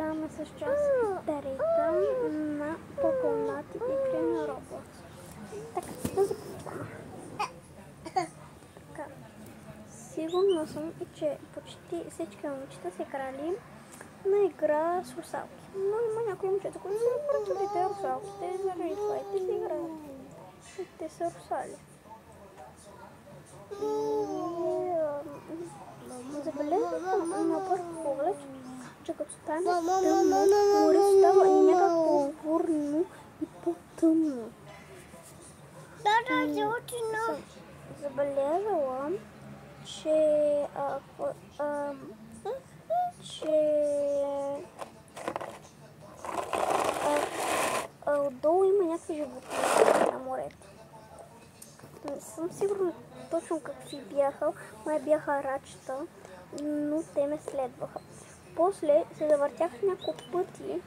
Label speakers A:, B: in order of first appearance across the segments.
A: Продължаваме с част трета на Поколнати игри на Roblox. Така, да започваме. Така, сигурна съм, че почти всички момичета са играли на игра с русалки. Но има някои момичета, които са пръчалите русалките, заради това и те ще играят. Те са русали. Забележете на първ поглед, че като стане тъмно, горето става някакво бурно и по-тъмно. Съм забелязала, че отдолу има някакви животни на морето. Не съм сигурна точно какви бяха, май бяха рачета, но те ме следваха. После се завъртях няколко пъти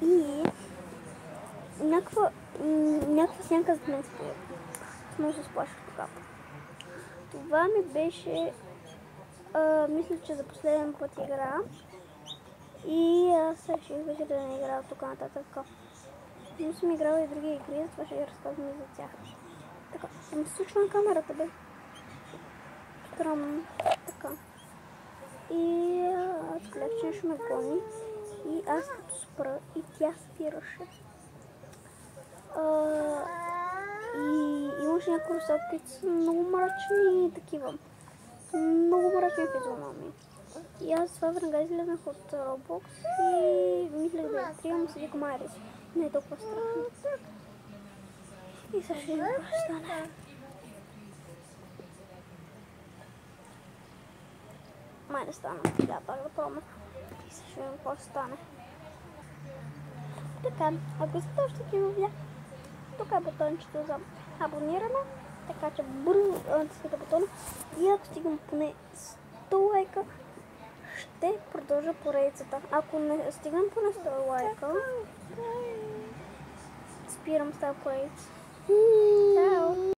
A: и някаква сянка за мен стоя. Много се сплаших тогава. Това ми беше, мисля, че за последен път игра. И аз реших вече да не играя тук нататък. Но съм играла и други игри, затова ще я разказвам и за тях. Така, ми се случва на камерата, бе. Странно. Така. И аз гледах, че нещо ме гони. И аз като спра и тя спираше. И имаше някои русалки, които са много мрачни и такива. Много мрачни физиономии. И аз това веднага излезнах от Roblox и мислех да я триям, се викам айде си. Не е толкова страшно. И сега ще видим какво ще стане. Май не стана. Да, пак да пробвам. И сега ще видим какво ще стане. Така, ако искате още такива видеа, тук е бутончето за абониране. Така че бързо натискате бутона. И ако стигам поне 100 лайка, ще продължа поредицата. Ако не стигам поне 100 лайка, спирам с тази поредица. Чао!